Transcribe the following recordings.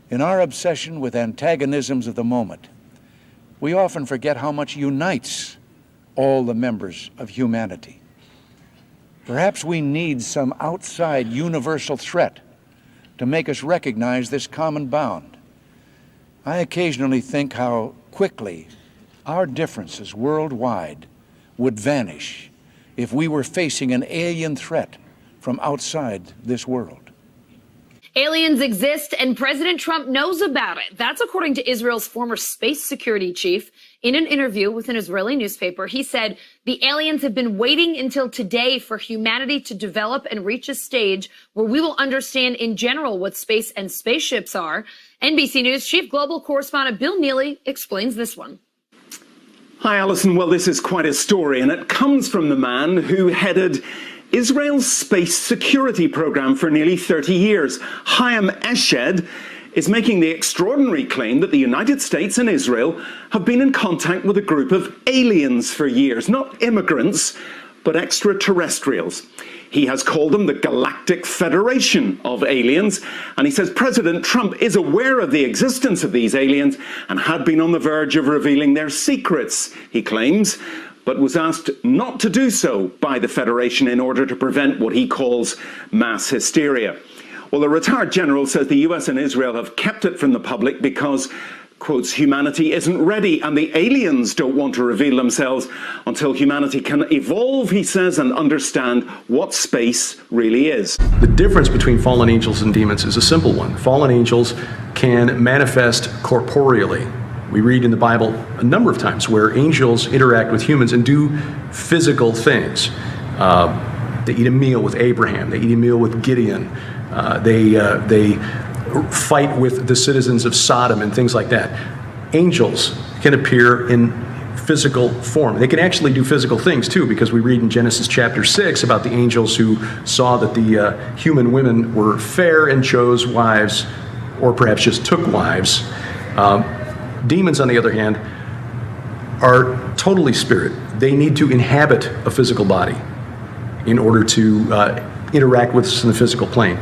In our obsession with antagonisms of the moment, we often forget how much unites all the members of humanity. Perhaps we need some outside universal threat to make us recognize this common bound. I occasionally think how quickly our differences worldwide would vanish if we were facing an alien threat from outside this world. Aliens exist and President Trump knows about it. That's according to Israel's former space security chief. In an interview with an Israeli newspaper, he said the aliens have been waiting until today for humanity to develop and reach a stage where we will understand in general what space and spaceships are. NBC News chief global correspondent Bill Neely explains this one. Hi, Alison. Well, this is quite a story, and it comes from the man who headed Israel's space security program for nearly 30 years. Chaim Eshed is making the extraordinary claim that the United States and Israel have been in contact with a group of aliens for years, not immigrants, but extraterrestrials. He has called them the Galactic Federation of Aliens, and he says President Trump is aware of the existence of these aliens and had been on the verge of revealing their secrets, he claims, but was asked not to do so by the Federation in order to prevent what he calls mass hysteria. Well, the retired general says the US and Israel have kept it from the public because, quotes, humanity isn't ready and the aliens don't want to reveal themselves until humanity can evolve, he says, and understand what space really is. The difference between fallen angels and demons is a simple one. Fallen angels can manifest corporeally. We read in the Bible a number of times where angels interact with humans and do physical things. They eat a meal with Abraham. They eat a meal with Gideon. They fight with the citizens of Sodom and things like that. Angels can appear in physical form. They can actually do physical things too, because we read in Genesis chapter 6 about the angels who saw that the human women were fair and chose wives, or perhaps just took wives. Demons, on the other hand, are totally spirit. They need to inhabit a physical body in order to interact with us in the physical plane,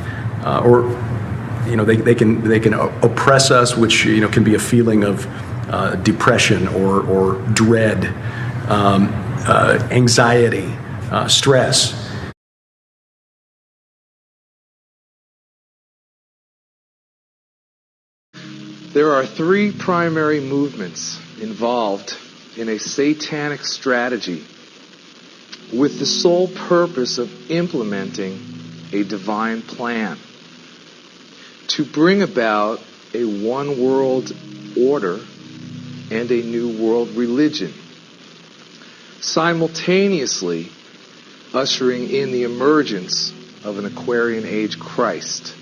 they can oppress us, which can be a feeling of depression or dread, anxiety, stress. There are three primary movements involved in a satanic strategy with the sole purpose of implementing a divine plan to bring about a one world order and a new world religion, simultaneously ushering in the emergence of an Aquarian Age Christ.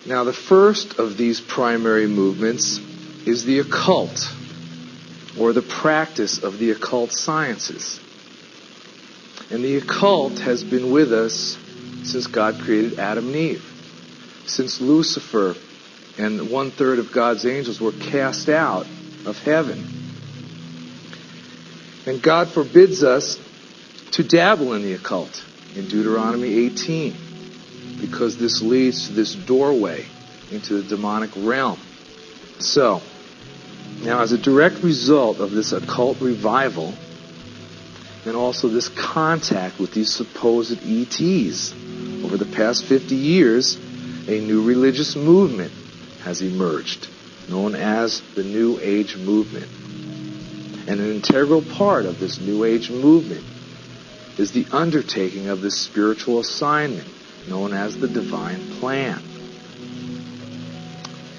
Now, the first of these primary movements is the occult, or the practice of the occult sciences. And the occult has been with us since God created Adam and Eve, since Lucifer and 1/3 of God's angels were cast out of heaven. And God forbids us to dabble in the occult in Deuteronomy 18. Because this leads to this doorway into the demonic realm. So, now as a direct result of this occult revival, and also this contact with these supposed ETs, over the past 50 years, a new religious movement has emerged, known as the New Age movement. And an integral part of this New Age movement is the undertaking of this spiritual assignment, known as the divine plan.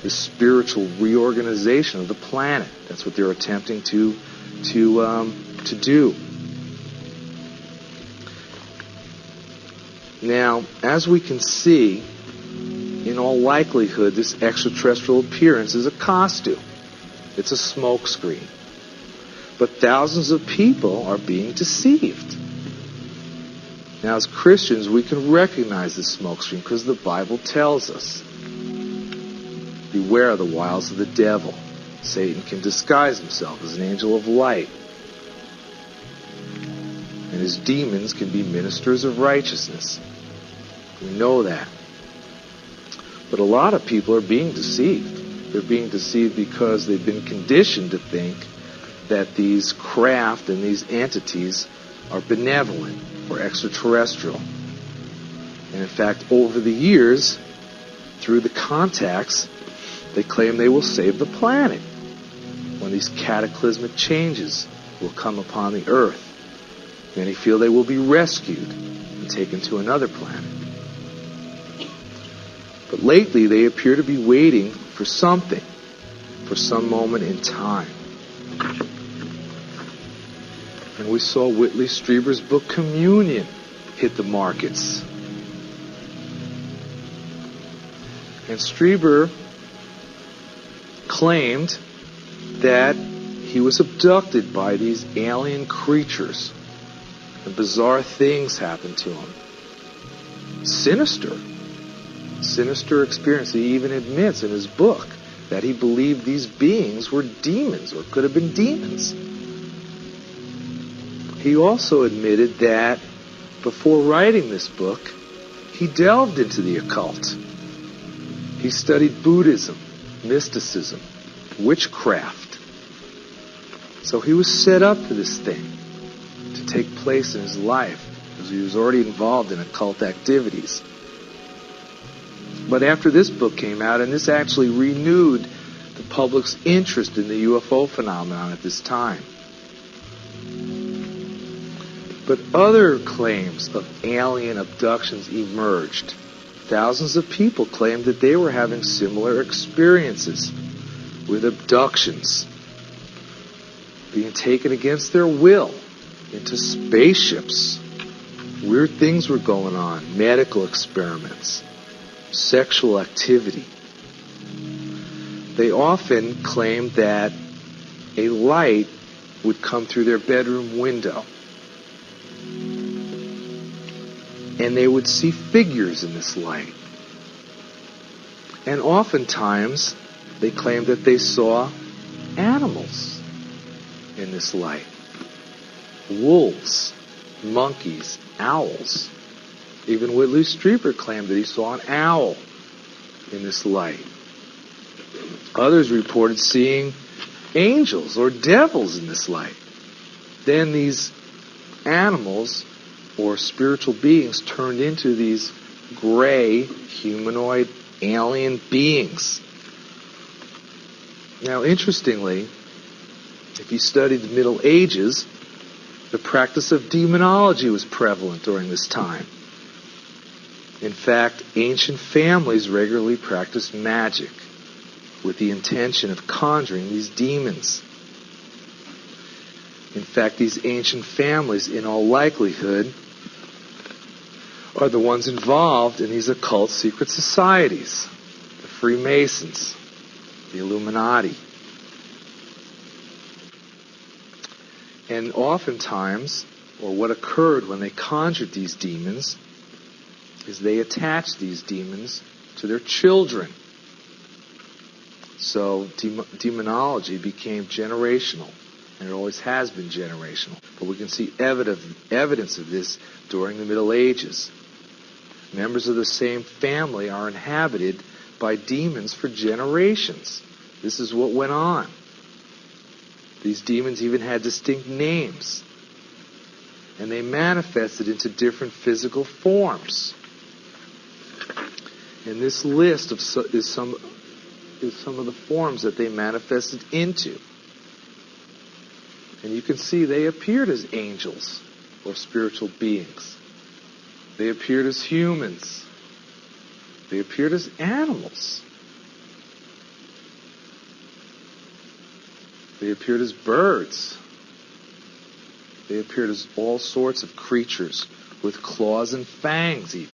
The spiritual reorganization of the planet. That's what they're attempting to do. Now, as we can see, in all likelihood, this extraterrestrial appearance is a costume. It's a smokescreen. But thousands of people are being deceived. Now, as Christians, we can recognize this smokescreen because the Bible tells us, beware of the wiles of the devil. Satan can disguise himself as an angel of light. And his demons can be ministers of righteousness. We know that. But a lot of people are being deceived. They're being deceived because they've been conditioned to think that these craft and these entities are benevolent or extraterrestrial. And in fact, over the years, through the contacts, they claim they will save the planet when these cataclysmic changes will come upon the Earth. Many feel they will be rescued and taken to another planet. But lately, they appear to be waiting for something, for some moment in time. And we saw Whitley Strieber's book Communion hit the markets. And Strieber claimed that he was abducted by these alien creatures. And bizarre things happened to him. Sinister experience. He even admits in his book that he believed these beings were demons or could have been demons. He also admitted that before writing this book, he delved into the occult. He studied Buddhism, mysticism, witchcraft. So he was set up for this thing to take place in his life because he was already involved in occult activities. But after this book came out, and this actually renewed the public's interest in the UFO phenomenon at this time. But other claims of alien abductions emerged. Thousands of people claimed that they were having similar experiences with abductions, being taken against their will into spaceships. Weird things were going on, medical experiments, sexual activity. They often claimed that a light would come through their bedroom window, and they would see figures in this light. And oftentimes, they claimed that they saw animals in this light. Wolves, monkeys, owls. Even Whitley Strieber claimed that he saw an owl in this light. Others reported seeing angels or devils in this light. Then these animals or spiritual beings turned into these gray, humanoid, alien beings. Now, interestingly, if you studied the Middle Ages, the practice of demonology was prevalent during this time. In fact, ancient families regularly practiced magic with the intention of conjuring these demons. In fact, these ancient families, in all likelihood, are the ones involved in these occult secret societies, the Freemasons, the Illuminati. And oftentimes, or what occurred when they conjured these demons, is they attached these demons to their children. So demonology became generational, and it always has been generational. But we can see evidence of this during the Middle Ages. Members of the same family are inhabited by demons for generations. This is what went on. These demons even had distinct names, and they manifested into different physical forms. And this list is some of the forms that they manifested into. And you can see they appeared as angels or spiritual beings. They appeared as humans. They appeared as animals. They appeared as birds. They appeared as all sorts of creatures with claws and fangs even.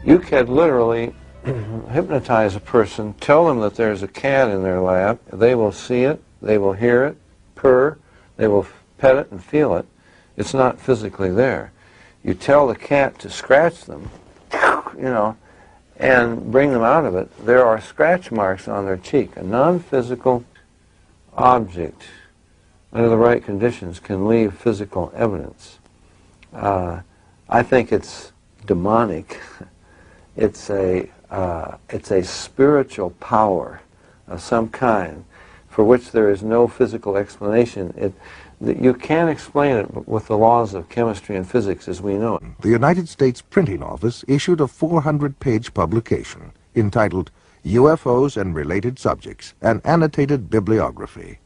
You can literally hypnotize a person, tell them that there's a cat in their lap. They will see it, they will hear it, purr, they will pet it and feel it. It's not physically there. You tell the cat to scratch them, and bring them out of it. There are scratch marks on their cheek. A non-physical object, under the right conditions, can leave physical evidence. I I think it's demonic. It's a spiritual power of some kind for which there is no physical explanation. You can't explain it with the laws of chemistry and physics as we know it. The United States Printing Office issued a 400-page publication entitled UFOs and Related Subjects, an Annotated Bibliography.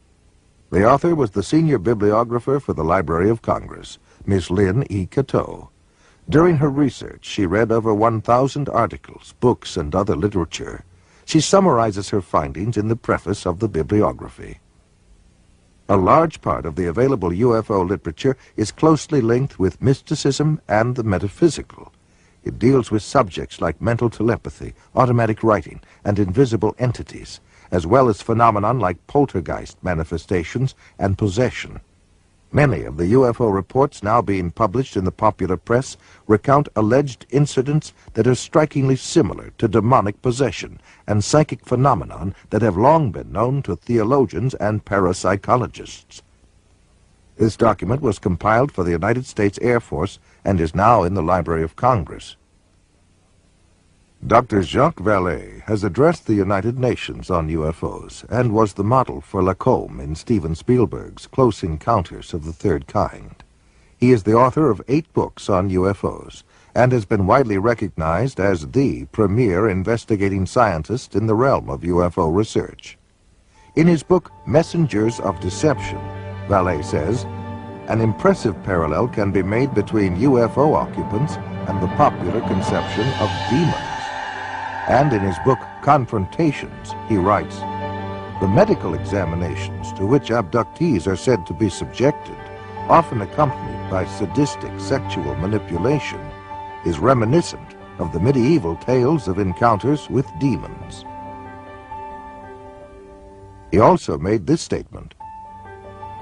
The author was the senior bibliographer for the Library of Congress, Miss Lynn E. Cateau. During her research, she read over 1,000 articles, books, and other literature. She summarizes her findings in the preface of the bibliography. A large part of the available UFO literature is closely linked with mysticism and the metaphysical. It deals with subjects like mental telepathy, automatic writing, and invisible entities, as well as phenomenon like poltergeist manifestations and possession. Many of the UFO reports now being published in the popular press recount alleged incidents that are strikingly similar to demonic possession and psychic phenomenon that have long been known to theologians and parapsychologists. This document was compiled for the United States Air Force and is now in the Library of Congress. Dr. Jacques Vallée has addressed the United Nations on UFOs and was the model for Lacombe in Steven Spielberg's Close Encounters of the Third Kind. He is the author of 8 books on UFOs and has been widely recognized as the premier investigating scientist in the realm of UFO research. In his book, Messengers of Deception, Vallée says, an impressive parallel can be made between UFO occupants and the popular conception of demons. And in his book, Confrontations, he writes, the medical examinations to which abductees are said to be subjected, often accompanied by sadistic sexual manipulation, is reminiscent of the medieval tales of encounters with demons. He also made this statement,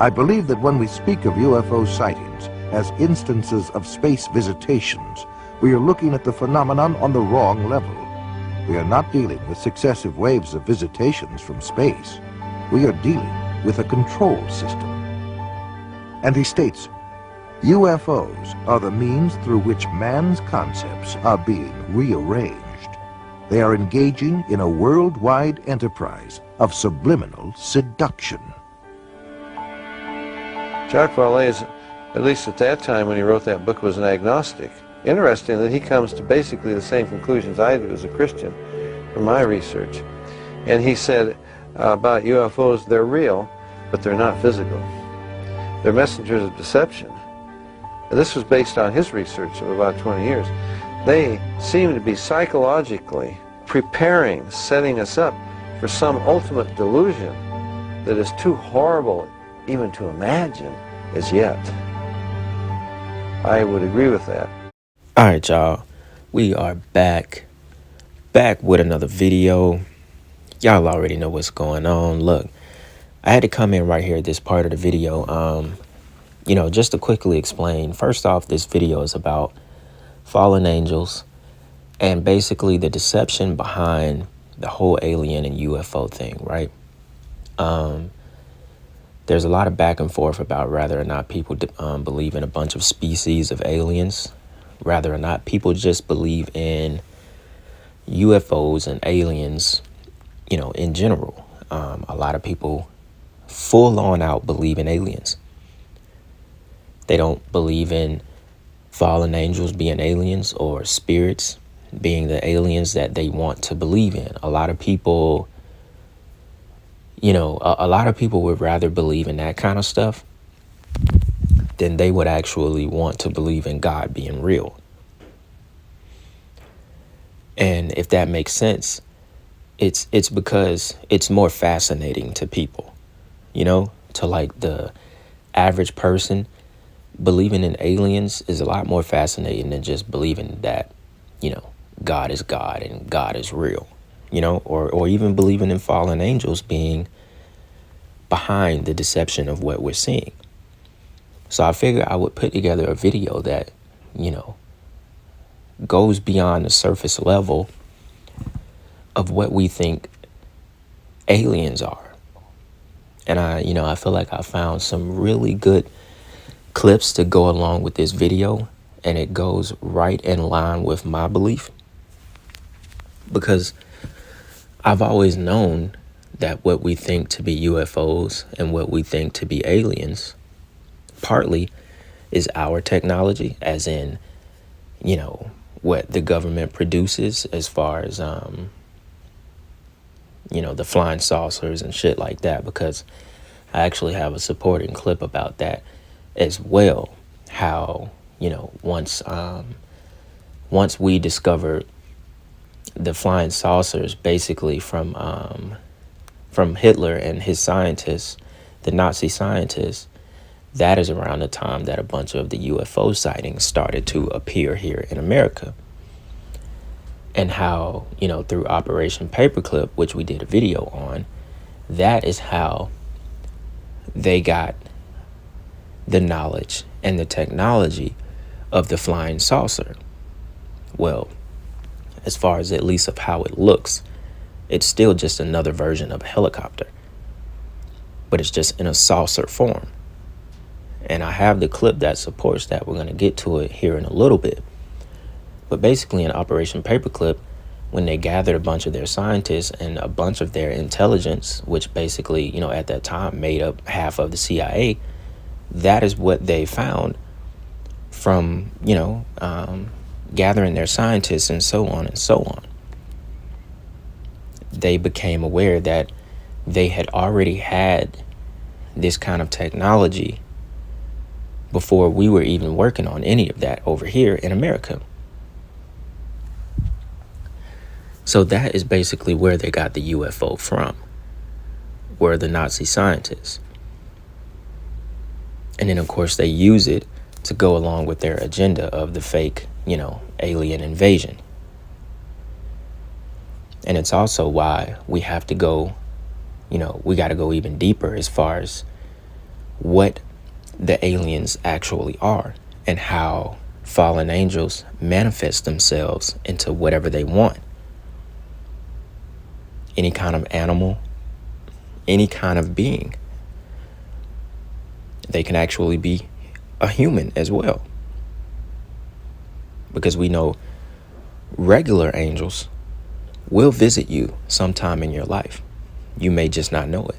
I believe that when we speak of UFO sightings as instances of space visitations, we are looking at the phenomenon on the wrong level. We are not dealing with successive waves of visitations from space. We are dealing with a control system. And he states, UFOs are the means through which man's concepts are being rearranged. They are engaging in a worldwide enterprise of subliminal seduction. Jacques Vallée, at least at that time when he wrote that book, was an agnostic. Interesting that he comes to basically the same conclusions I do as a Christian from my research. And he said about UFOs, they're real, but they're not physical. They're messengers of deception. And this was based on his research of about 20 years. They seem to be psychologically preparing, setting us up for some ultimate delusion that is too horrible even to imagine as yet. I would agree with that. All right, y'all, we are back with another video. Y'all already know what's going on. Look, I had to come in right here at this part of the video, just to quickly explain. First off, this video is about fallen angels and basically the deception behind the whole alien and UFO thing, right? There's a lot of back and forth about whether or not people believe in a bunch of species of aliens, whether or not people just believe in UFOs and aliens, in general. A lot of people full on out believe in aliens. They don't believe in fallen angels being aliens or spirits being the aliens that they want to believe in. A lot of people, a lot of people would rather believe in that kind of stuff than they would actually want to believe in God being real. And if that makes sense, it's because it's more fascinating to people, to like the average person. Believing in aliens is a lot more fascinating than just believing that, God is God and God is real, or even believing in fallen angels being behind the deception of what we're seeing. So I figured I would put together a video that, goes beyond the surface level of what we think aliens are. And I feel like I found some really good clips to go along with this video. and it goes right in line with my belief, because I've always known that what we think to be UFOs and what we think to be aliens partly is our technology, as in, you know, what the government produces as far as, you know, the flying saucers and shit like that, because I actually have a supporting clip about that as well. How, you know, once we discovered the flying saucers, basically from Hitler and his scientists, the Nazi scientists, that is around the time that a bunch of the UFO sightings started to appear here in America. And how, you know, through Operation Paperclip, which we did a video on, that is how they got the knowledge and the technology of the flying saucer. Well, as far as at least of how it looks, it's still just another version of a helicopter, but it's just in a saucer form. And I have the clip that supports that. We're going to get to it here in a little bit. But basically in Operation Paperclip, when they gathered a bunch of their scientists and a bunch of their intelligence, which basically, you know, at that time made up half of the CIA, that is what they found from, you know, gathering their scientists and so on and so on. They became aware that they had already had this kind of technology before we were even working on any of that over here in America. So that is basically where they got the UFO from, were the Nazi scientists. And then, of course, they use it to go along with their agenda of the fake, you know, alien invasion. And it's also why we have to go, you know, we got to go even deeper as far as what the aliens actually are and how fallen angels manifest themselves into whatever they want. Any kind of animal, any kind of being. They can actually be a human as well. Because we know regular angels will visit you sometime in your life. You may just not know it.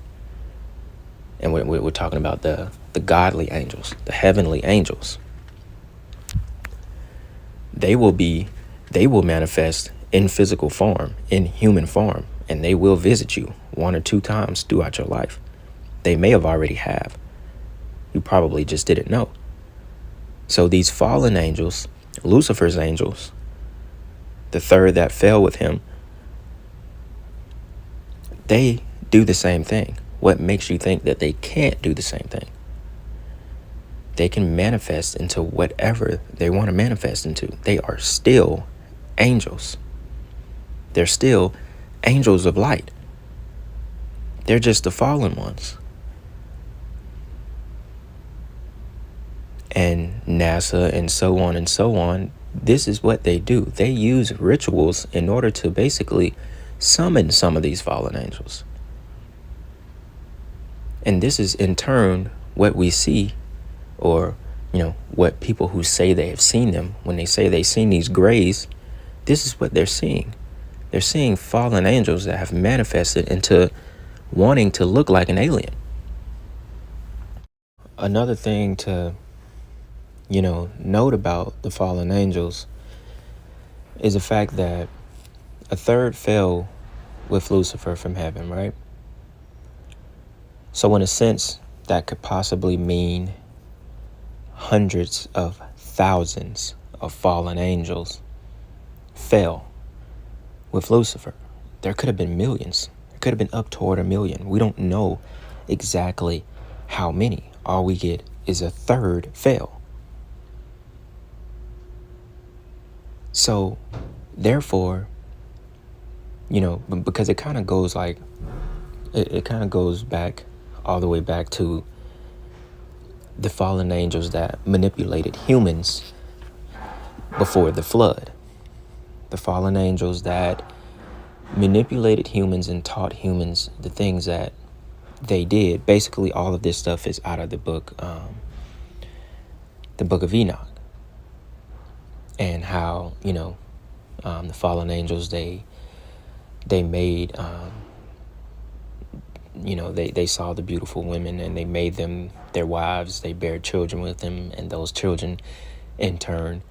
And we're talking about the godly angels, the heavenly angels. They will manifest in physical form, in human form, and they will visit you 1 or 2 times throughout your life. They may have already have. You probably just didn't know. So these fallen angels, Lucifer's angels, the third that fell with him, they do the same thing. What makes you think that they can't do the same thing? They can manifest into whatever they want to manifest into. They are still angels. They're still angels of light. They're just the fallen ones. And NASA and so on, this is what they do. They use rituals in order to basically summon some of these fallen angels. And this is in turn what we see, or, you know, what people who say they have seen them, when they say they've seen these grays, this is what they're seeing. They're seeing fallen angels that have manifested into wanting to look like an alien. Another thing to, you know, note about the fallen angels is the fact that a third fell with Lucifer from heaven, right? So in a sense, that could possibly mean hundreds of thousands of fallen angels fell with Lucifer. There could have been millions. It could have been up toward 1 million. We don't know exactly how many. All we get is a third fell. So, therefore, you know, because it kind of goes like, it kind of goes back, all the way back to the fallen angels that manipulated humans before the flood. The fallen angels that manipulated humans and taught humans the things that they did. Basically, all of this stuff is out of the book of Enoch. and how, the fallen angels, they made, they saw the beautiful women and they made them their wives. They bare children with them, and those children in turn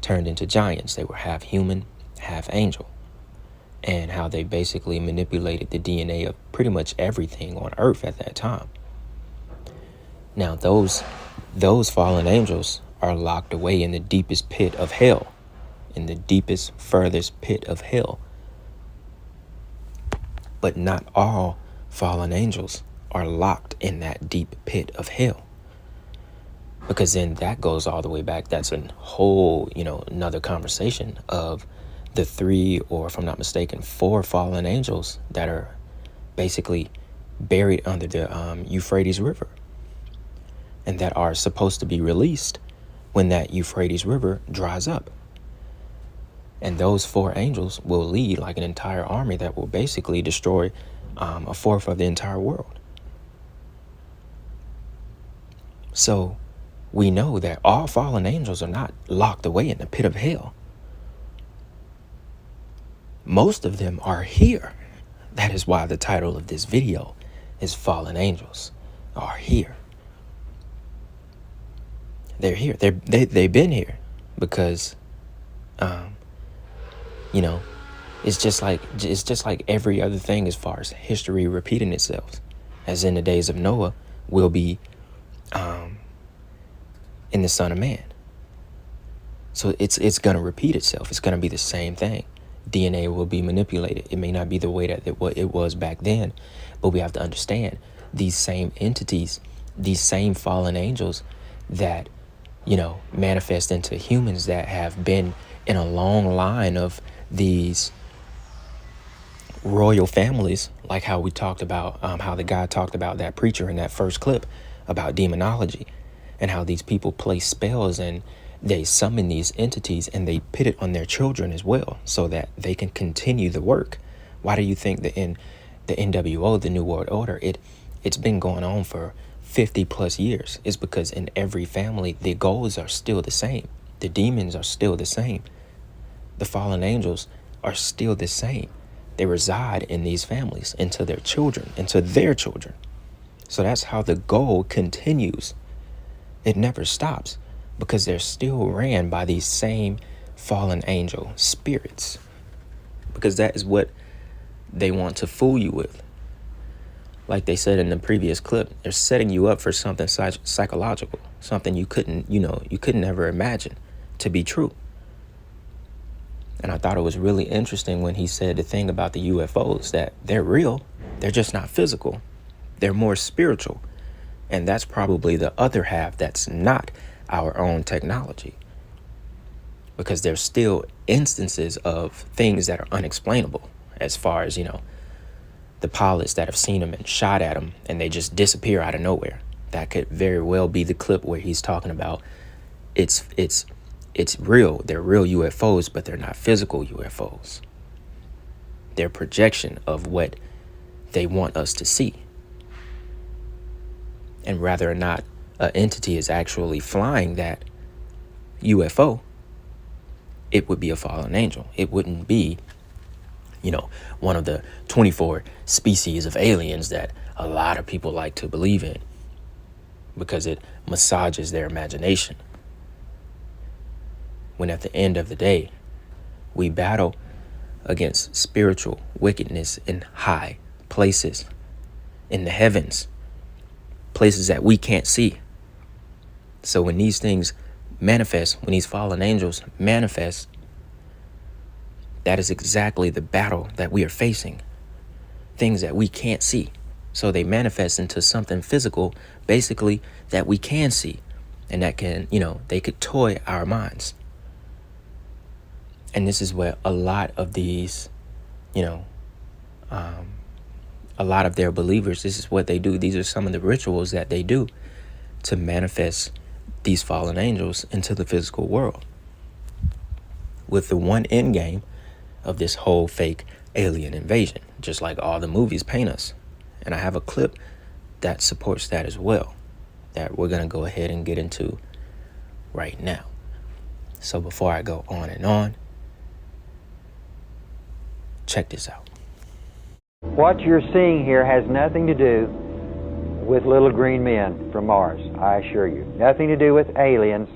turned into giants. They were half human, half angel, and how they basically manipulated the DNA of pretty much everything on earth at that time. Now, those fallen angels are locked away in the deepest pit of hell, in the deepest, furthest pit of hell. But not all fallen angels are locked in that deep pit of hell. Because then that goes all the way back. That's a whole, another conversation of the 3, or if I'm not mistaken, 4 fallen angels that are basically buried under the Euphrates River, and that are supposed to be released when that Euphrates River dries up. And those 4 angels will lead like an entire army that will basically destroy 1/4 of the entire world. So we know that all fallen angels are not locked away in the pit of hell. Most of them are here. That is why the title of this video is Fallen Angels Are Here. They're here. They've been here because, it's just like every other thing as far as history repeating itself. As in the days of Noah will be in the Son of Man. So it's gonna repeat itself. It's gonna be the same thing. DNA will be manipulated. It may not be the way that it was back then, but we have to understand these same entities, these same fallen angels that, manifest into humans that have been in a long line of these royal families, like how we talked about, how the guy talked about that preacher in that first clip about demonology, and how these people place spells and they summon these entities and they put it on their children as well so that they can continue the work. Why do you think that in the NWO, the New World Order, it's been going on for 50 plus years? It's because in every family, the goals are still the same. The demons are still the same. The fallen angels are still the same. They reside in these families into their children. So that's how the goal continues. It never stops because they're still ran by these same fallen angel spirits, because that is what they want to fool you with. Like they said in the previous clip, they're setting you up for something psychological, something you couldn't ever imagine to be true. And I thought it was really interesting when he said the thing about the UFOs, that they're real, they're just not physical. They're more spiritual. And that's probably the other half that's not our own technology. Because there's still instances of things that are unexplainable, as far as, the pilots that have seen them and shot at them and they just disappear out of nowhere. That could very well be the clip where he's talking about it's real. They're real UFOs, but they're not physical UFOs. They're projection of what they want us to see. And whether or not an entity is actually flying that UFO, it would be a fallen angel. It wouldn't be, one of the 24 species of aliens that a lot of people like to believe in, because it massages their imagination. When at the end of the day, we battle against spiritual wickedness in high places, in the heavens, places that we can't see. So when these things manifest, when these fallen angels manifest, that is exactly the battle that we are facing. Things that we can't see. So they manifest into something physical, basically, that we can see. And that can, they could toy our minds. And this is where a lot of these, a lot of their believers, this is what they do. These are some of the rituals that they do to manifest these fallen angels into the physical world, with the one end game of this whole fake alien invasion, just like all the movies paint us. And I have a clip that supports that as well, that we're going to go ahead and get into right now. So before I go on, check this out. What you're seeing here has nothing to do with little green men from Mars, I assure you. Nothing to do with aliens.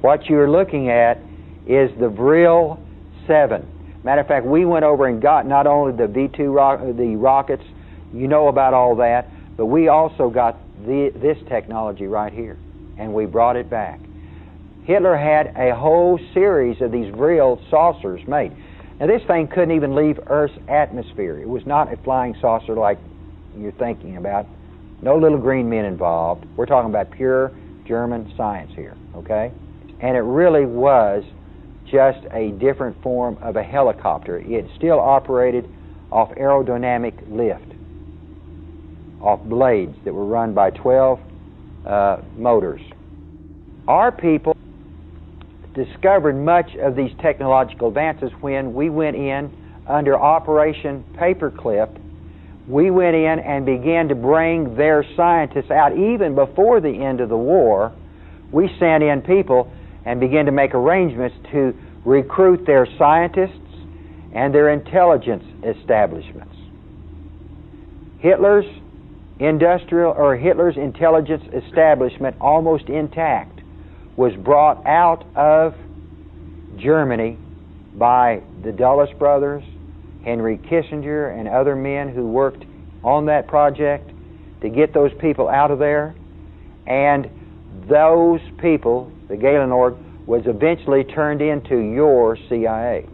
What you're looking at is the Vril 7. Matter of fact, we went over and got not only the V2 the rockets, you know about all that, but we also got this technology right here, and we brought it back. Hitler had a whole series of these Vril saucers made. Now this thing couldn't even leave Earth's atmosphere. It was not a flying saucer like you're thinking about. No little green men involved. We're talking about pure German science here, okay? And it really was just a different form of a helicopter. It still operated off aerodynamic lift, off blades that were run by 12 motors. Our people discovered much of these technological advances when we went in under Operation Paperclip. We went in and began to bring their scientists out. Even before the end of the war, we sent in people and began to make arrangements to recruit their scientists and their intelligence establishments. Hitler's intelligence establishment, almost intact, was brought out of Germany by the Dulles brothers, Henry Kissinger, and other men who worked on that project to get those people out of there. And those people, the Gehlen-Org, was eventually turned into your CIA.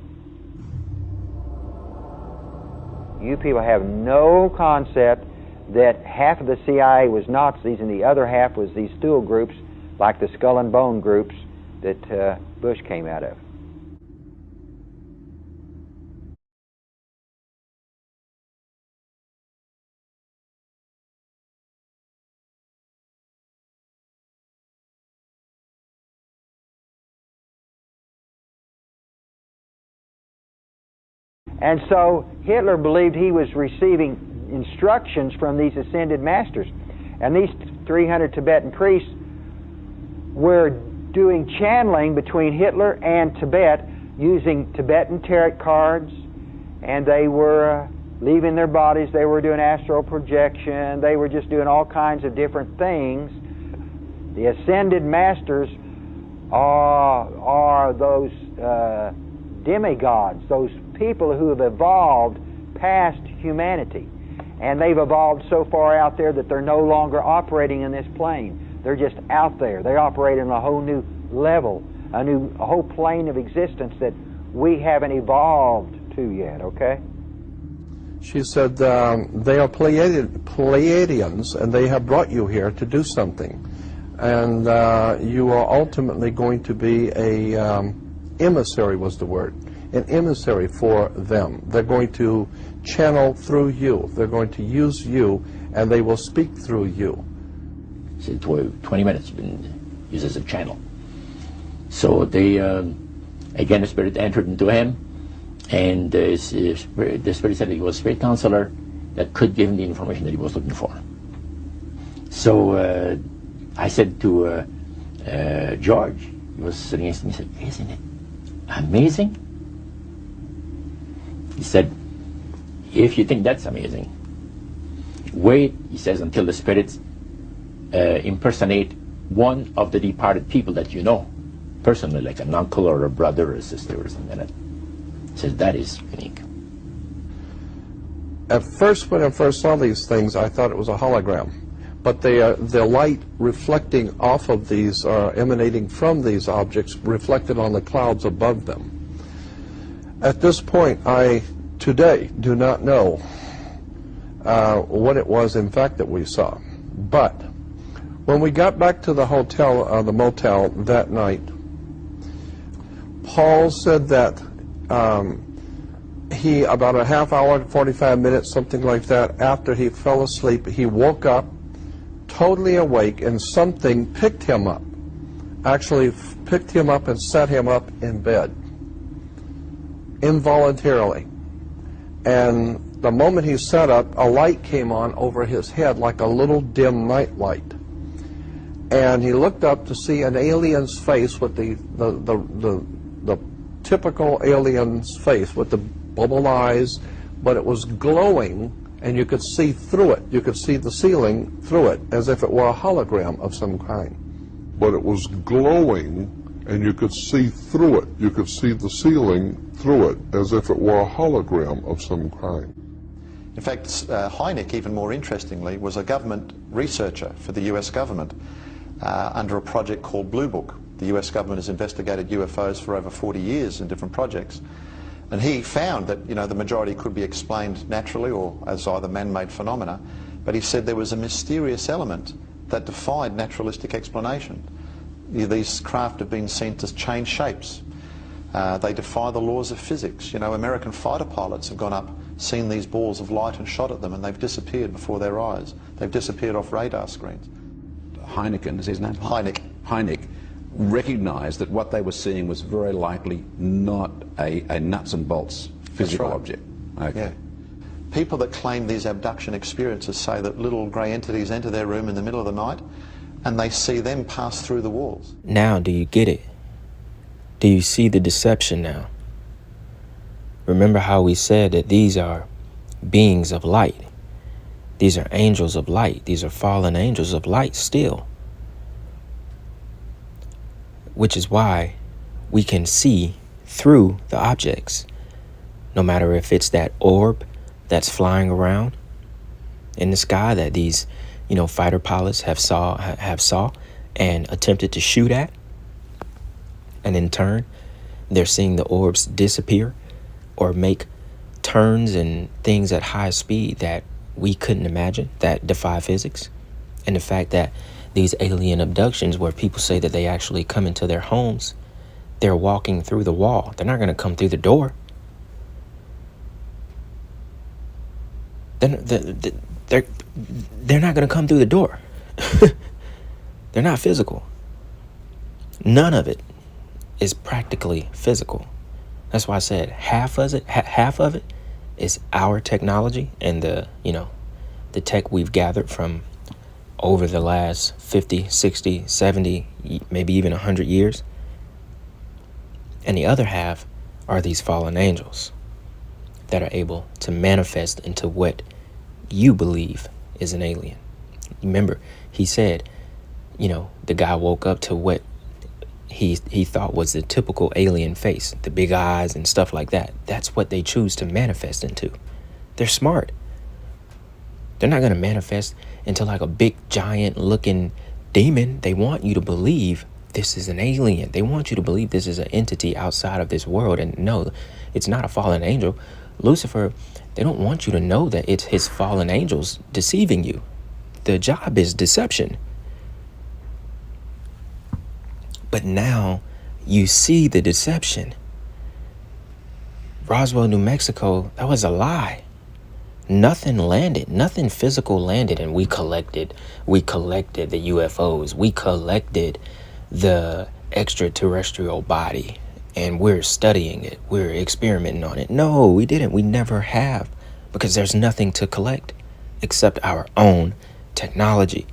You people have no concept that half of the CIA was Nazis and the other half was these stool groups like the Skull and Bone groups that Bush came out of. And so Hitler believed he was receiving instructions from these ascended masters. And these 300 Tibetan priests were doing channeling between Hitler and Tibet using Tibetan tarot cards, and they were leaving their bodies, they were doing astral projection, they were just doing all kinds of different things. The ascended masters are those demigods, those people who have evolved past humanity. And they've evolved so far out there that they're no longer operating in this plane. They're just out there. They operate in a whole new level, a whole plane of existence that we haven't evolved to yet, okay? She said, they are Pleiadians, and they have brought you here to do something. And you are ultimately going to be a emissary, was the word, an emissary for them. They're going to channel through you. They're going to use you, and they will speak through you. So 20 minutes been used as a channel. So they, again, the Spirit entered into him, and the Spirit said he was a spirit counselor that could give him the information that he was looking for. So I said to George, he was sitting next to me, he said, "Isn't it amazing?" He said, "If you think that's amazing, wait," he says, "until the spirits impersonate one of the departed people that you know personally, like an uncle or a brother or a sister or something like that." He says, "That is unique." At first, when I first saw these things, I thought it was a hologram. But the light reflecting off of these, emanating from these objects, reflected on the clouds above them. At this point, I today do not know what it was, in fact, that we saw. But when we got back to the hotel, the motel that night, Paul said that he, about a half hour, 45 minutes, something like that, after he fell asleep, he woke up totally awake, and something picked him up, actually picked him up and set him up in bed, involuntarily. And the moment he sat up, a light came on over his head like a little dim night light. and he looked up to see an alien's face with the typical alien's face with the bubble eyes, but it was glowing, and you could see through it. You could see the ceiling through it, as if it were a hologram of some kind. But it was glowing, and you could see through it. You could see the ceiling through it, as if it were a hologram of some kind. In fact, Hynek, even more interestingly, was a government researcher for the US government under a project called Blue Book. The US government has investigated UFOs for over 40 years in different projects. And he found that, the majority could be explained naturally or as either man-made phenomena, but he said there was a mysterious element that defied naturalistic explanation. These craft have been seen to change shapes. They defy the laws of physics. American fighter pilots have gone up, seen these balls of light and shot at them, and they've disappeared before their eyes. They've disappeared off radar screens. Heineken, is his name? Hynek Recognized that what they were seeing was very likely not a nuts and bolts physical right. object. Okay. Yeah. People that claim these abduction experiences say that little grey entities enter their room in the middle of the night and they see them pass through the walls. Now, do you get it? Do you see the deception now? Remember how we said that these are beings of light. These are angels of light. These are fallen angels of light still. Which is why we can see through the objects, no matter if it's that orb that's flying around in the sky that these, fighter pilots have saw and attempted to shoot at, and in turn, they're seeing the orbs disappear or make turns and things at high speed that we couldn't imagine, that defy physics, and the fact that these alien abductions where people say that they actually come into their homes, they're walking through the wall. They're not going to come through the door. They're not going to come through the door. They're not physical. None of it is practically physical. That's why I said half of it is our technology and the tech we've gathered from over the last 50, 60, 70, maybe even 100 years. And the other half are these fallen angels that are able to manifest into what you believe is an alien. Remember, he said, the guy woke up to what he thought was the typical alien face, the big eyes and stuff like that. That's what they choose to manifest into. They're smart. They're not going to manifest into like a big giant looking demon. They want you to believe this is an alien. They want you to believe this is an entity outside of this world. And no, it's not a fallen angel. Lucifer, they don't want you to know that it's his fallen angels deceiving you. The job is deception. But now you see the deception. Roswell, New Mexico, that was a lie. Nothing landed, nothing physical landed, and we collected the UFOs. We collected the extraterrestrial body, and we're studying it. We're experimenting on it. No, we didn't. We never have, because there's nothing to collect except our own technology.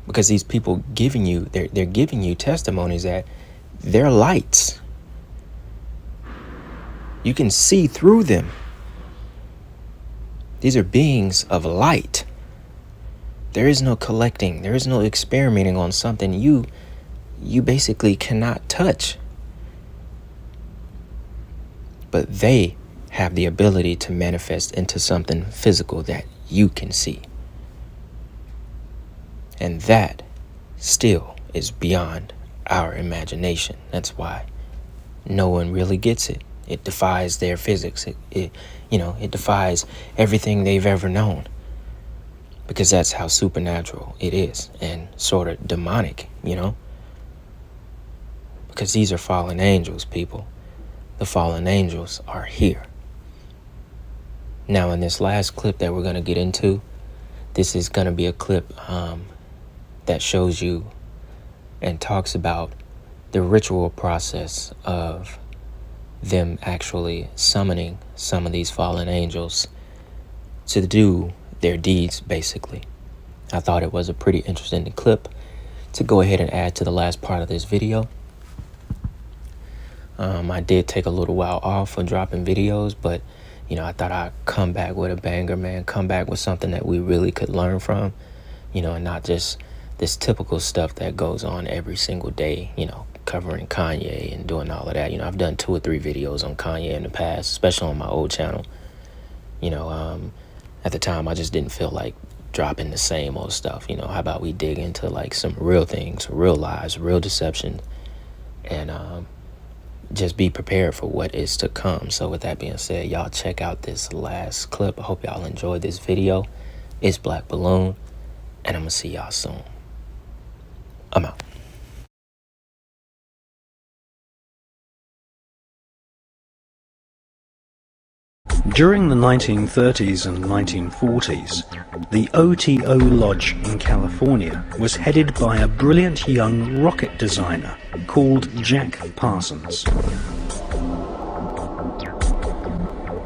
Because these people giving you, they're giving you testimonies that they're lights. You can see through them. These are beings of light. There is no collecting. There is no experimenting on something you basically cannot touch. But they have the ability to manifest into something physical that you can see. And that still is beyond our imagination. That's why no one really gets it. It defies their physics. It defies everything they've ever known. Because that's how supernatural it is, and sort of demonic, Because these are fallen angels, people. The fallen angels are here. Now, in this last clip that we're going to get into, this is going to be a clip that shows you and talks about the ritual process of them actually summoning some of these fallen angels to do their deeds, basically. I thought it was a pretty interesting clip to go ahead and add to the last part of this video. I did take a little while off from dropping videos, but you know, I thought I'd come back with a banger, man. Come back with something that we really could learn from, you know, and not just this typical stuff that goes on every single day, you know, covering Kanye and doing all of that. You know, I've done 2 or 3 videos on Kanye in the past, especially on my old channel. You know, at the time, I just didn't feel like dropping the same old stuff. You know, how about we dig into like some real things, real lies, real deception, and just be prepared for what is to come. So with that being said, y'all check out this last clip. I hope y'all enjoyed this video. It's Black Balloon, and I'm gonna see y'all soon. I'm out. During the 1930s and 1940s, the OTO Lodge in California was headed by a brilliant young rocket designer called Jack Parsons.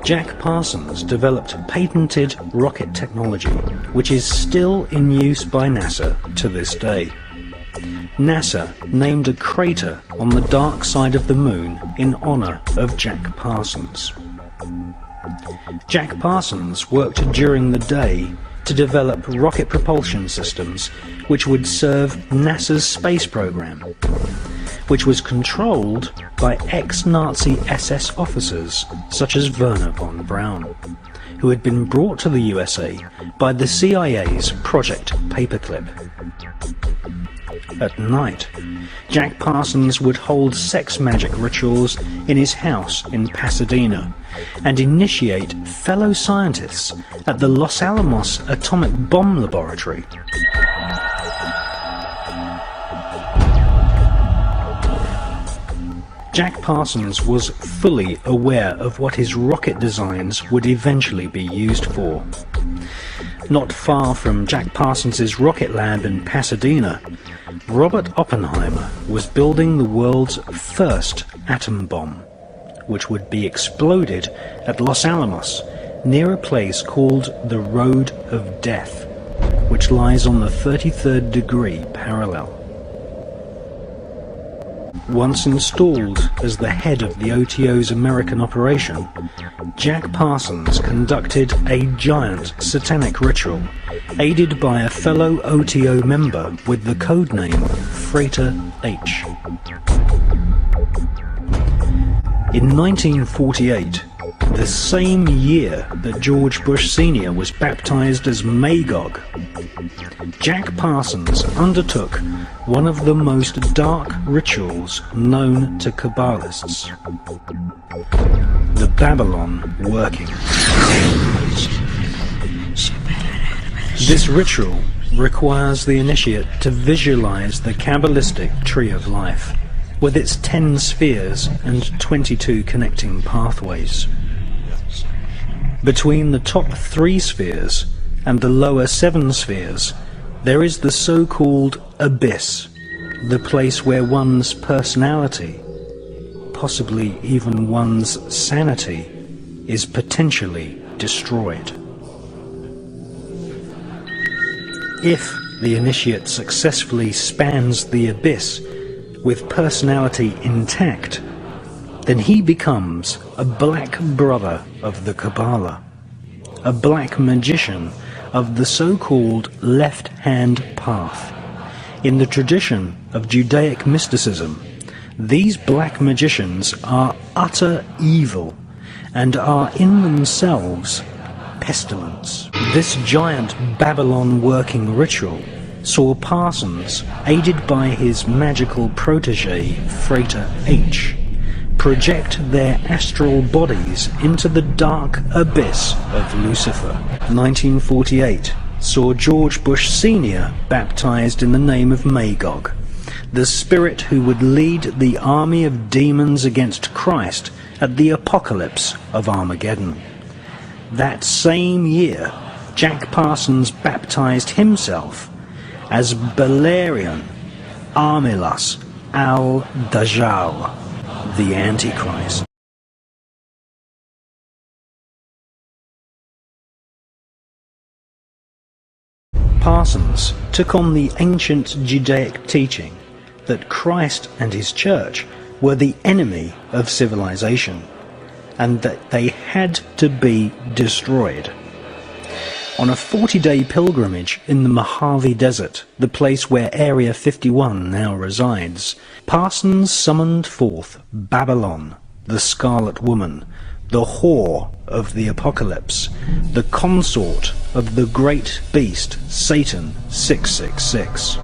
Jack Parsons developed patented rocket technology, which is still in use by NASA to this day. NASA named a crater on the dark side of the moon in honor of Jack Parsons. Jack Parsons worked during the day to develop rocket propulsion systems which would serve NASA's space program, which was controlled by ex-Nazi SS officers such as Wernher von Braun, who had been brought to the USA by the CIA's Project Paperclip. At night, Jack Parsons would hold sex magic rituals in his house in Pasadena and initiate fellow scientists at the Los Alamos Atomic Bomb Laboratory. Jack Parsons was fully aware of what his rocket designs would eventually be used for. Not far from Jack Parsons' rocket lab in Pasadena, Robert Oppenheimer was building the world's first atom bomb, which would be exploded at Los Alamos near a place called the Road of Death, which lies on the 33rd degree parallel. Once installed as the head of the OTO's American operation, Jack Parsons conducted a giant satanic ritual, aided by a fellow OTO member with the codename Freighter H. In 1948, the same year that George Bush Sr. was baptized as Magog, Jack Parsons undertook one of the most dark rituals known to Kabbalists, the Babylon working. This ritual requires the initiate to visualize the Kabbalistic Tree of Life, with its 10 spheres and 22 connecting pathways. Between the top 3 spheres and the lower 7 spheres, there is the so-called abyss, the place where one's personality, possibly even one's sanity, is potentially destroyed. If the initiate successfully spans the abyss with personality intact, then he becomes a black brother of the Kabbalah, a black magician of the so-called left-hand path. In the tradition of Judaic mysticism, these black magicians are utter evil and are in themselves pestilence. This giant Babylon working ritual saw Parsons, aided by his magical protege, Freighter H, project their astral bodies into the dark abyss of Lucifer. 1948 saw George Bush Sr. baptized in the name of Magog, the spirit who would lead the army of demons against Christ at the apocalypse of Armageddon. That same year, Jack Parsons baptized himself as Belerion Armilas al-Dajjal, the Antichrist. Parsons took on the ancient Judaic teaching that Christ and his church were the enemy of civilization, and that they had to be destroyed. On a 40-day pilgrimage in the Mojave Desert, the place where Area 51 now resides, Parsons summoned forth Babylon, the Scarlet Woman, the whore of the apocalypse, the consort of the great beast Satan 666.